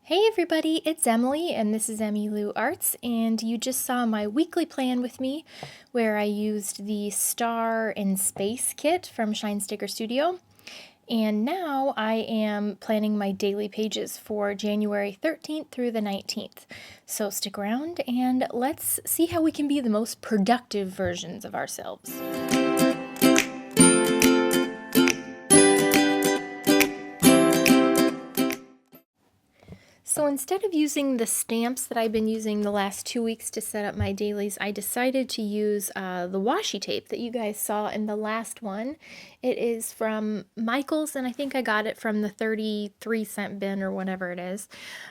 Hey everybody, it's Emily and this is EmiLou.Arts, and you just saw my weekly plan with me where I used the Star in Space kit from Shine Sticker Studio. And now I am planning my daily pages for January 13th through the 19th. So stick around and let's see how we can be the most productive versions of ourselves. So instead of using the stamps that I've been using the last 2 weeks to set up my dailies, I decided to use the washi tape that you guys saw in the last one. It is from Michael's, and I think I got it from the 33-cent bin or whatever it is.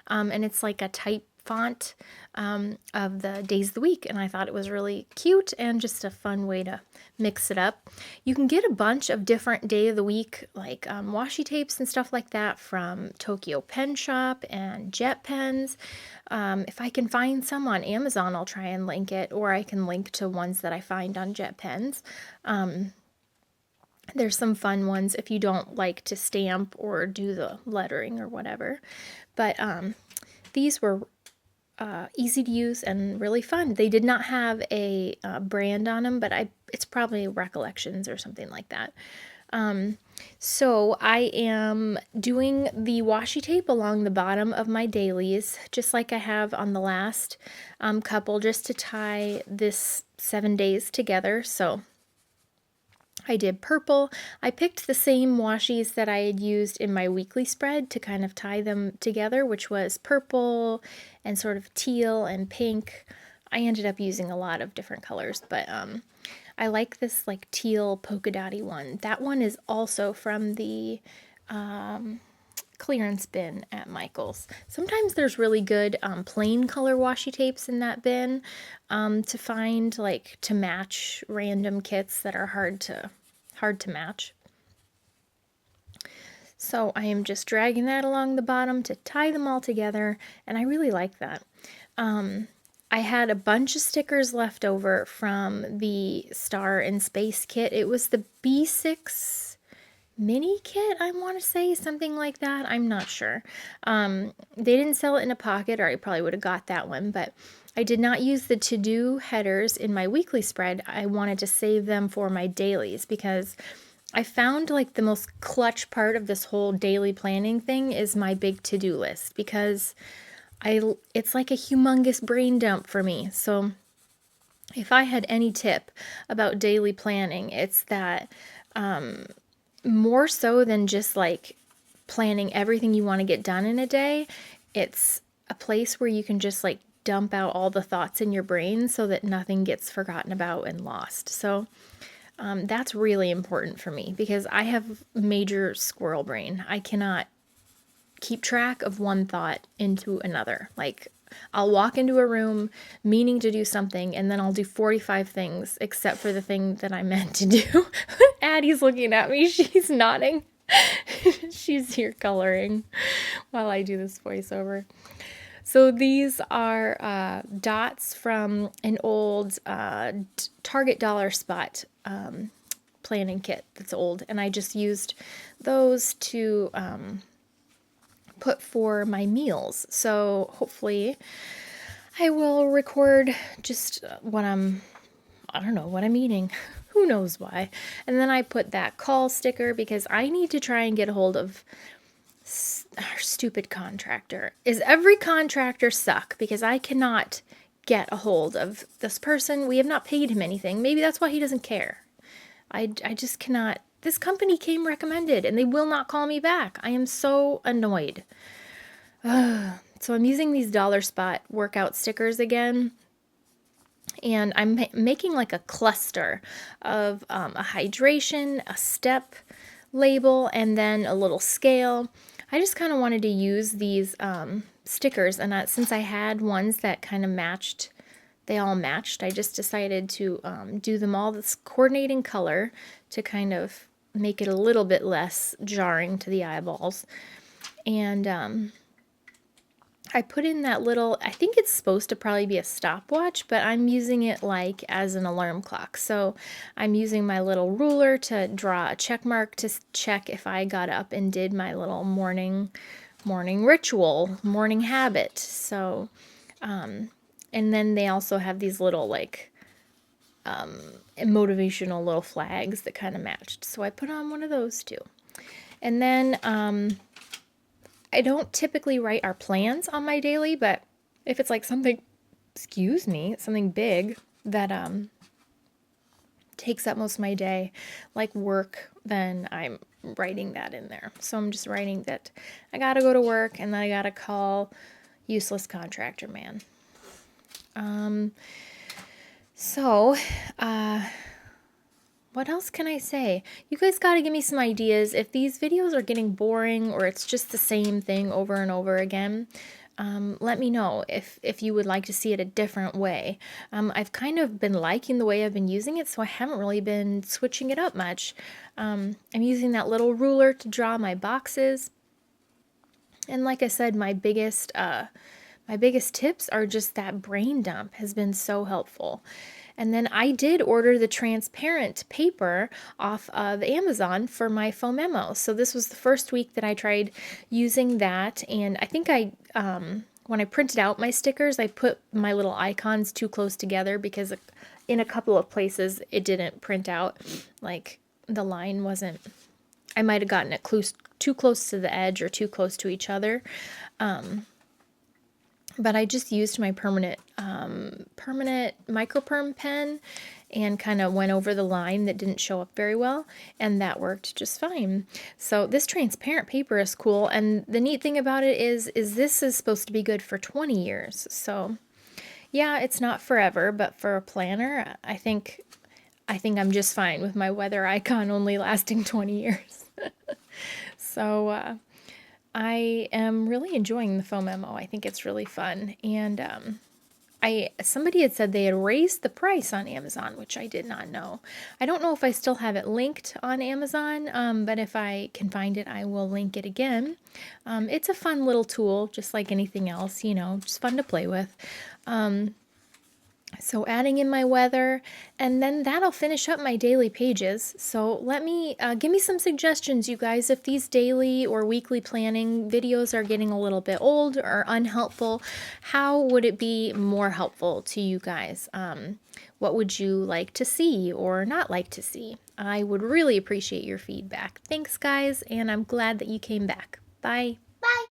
And it's like a type font of the days of the week, and I thought it was really cute and just a fun way to mix it up. You can get a bunch of different day of the week like washi tapes and stuff like that from Tokyo Pen Shop and Jet Pens. If I can find some on Amazon, I'll try and link it, or I can link to ones that I find on Jet Pens. There's some fun ones if you don't like to stamp or do the lettering or whatever. But these were easy to use and really fun. They did not have a brand on them, but it's probably Recollections or something like that. So I am doing the washi tape along the bottom of my dailies, just like I have on the last couple, just to tie this 7 days together. So I did purple. I picked the same washies that I had used in my weekly spread to kind of tie them together, which was purple and sort of teal and pink. I ended up using a lot of different colors, but I like this like teal polka dotty one. That one is also from the clearance bin at Michael's. Sometimes there's really good plain color washi tapes in that bin to find, like to match random kits that are hard to match. So I am just dragging that along the bottom to tie them all together, and I really like that. I had a bunch of stickers left over from the Star in Space kit. It was the B6 mini kit, I want to say, something like that. I'm not sure. They didn't sell it in a pocket, or I probably would have got that one, but I did not use the to-do headers in my weekly spread. I wanted to save them for my dailies because I found like the most clutch part of this whole daily planning thing is my big to-do list, because it's like a humongous brain dump for me. So if I had any tip about daily planning, it's that more so than just like planning everything you want to get done in a day, it's a place where you can just like dump out all the thoughts in your brain so that nothing gets forgotten about and lost. So that's really important for me because I have major squirrel brain. I cannot keep track of one thought into another. Like, I'll walk into a room meaning to do something, and then I'll do 45 things except for the thing that I meant to do. Addie's looking at me. She's nodding. She's here coloring while I do this voiceover. So these are dots from an old Target Dollar Spot planning kit that's old, and I just used those to put for my meals. So hopefully I will record just what I don't know what I'm eating. Who knows why. And then I put that call sticker because I need to try and get a hold of our stupid contractor. Is every contractor suck? Because I cannot get a hold of this person. We have not paid him anything. Maybe that's why he doesn't care. I just cannot. This company came recommended and they will not call me back. I am so annoyed. So I'm using these Dollar Spot workout stickers again. And I'm making like a cluster of a hydration, a step label, and then a little scale. I just kind of wanted to use these stickers, and since I had ones that kind of matched, they all matched, I just decided to do them all this coordinating color to kind of make it a little bit less jarring to the eyeballs. And I put in that little, I think it's supposed to probably be a stopwatch, but I'm using it like as an alarm clock. So I'm using my little ruler to draw a check mark to check if I got up and did my little morning morning ritual, morning habit. So, and then they also have these little like motivational little flags that kind of matched. So I put on one of those too. And then I don't typically write our plans on my daily, but if it's like something, excuse me, something big that takes up most of my day, like work, then I'm writing that in there. So I'm just writing that I gotta go to work and then I gotta call useless contractor man. So, what else can I say? You guys got to give me some ideas. If these videos are getting boring or it's just the same thing over and over again, let me know if you would like to see it a different way. I've kind of been liking the way I've been using it, so I haven't really been switching it up much. I'm using that little ruler to draw my boxes. And like I said, my biggest tips are just that brain dump has been so helpful. And then I did order the transparent paper off of Amazon for my foam memo. So this was the first week that I tried using that. And I think when I printed out my stickers, I put my little icons too close together because in a couple of places it didn't print out. Like the line wasn't, I might have gotten it too close to the edge or too close to each other. But I just used my permanent Micron pen and kind of went over the line that didn't show up very well, and that worked just fine. So this transparent paper is cool, and the neat thing about it is this is supposed to be good for 20 years. So yeah, it's not forever, but for a planner, I think I'm just fine with my weather icon only lasting 20 years. So I am really enjoying the foam memo. I think it's really fun. And somebody had said they had raised the price on Amazon, which I did not know. I don't know if I still have it linked on Amazon, but if I can find it, I will link it again. It's a fun little tool, just like anything else, just fun to play with. So adding in my weather, and then that'll finish up my daily pages. So give me some suggestions, you guys, if these daily or weekly planning videos are getting a little bit old or unhelpful. How would it be more helpful to you guys? What would you like to see or not like to see? I would really appreciate your feedback. Thanks, guys, and I'm glad that you came back. Bye. Bye.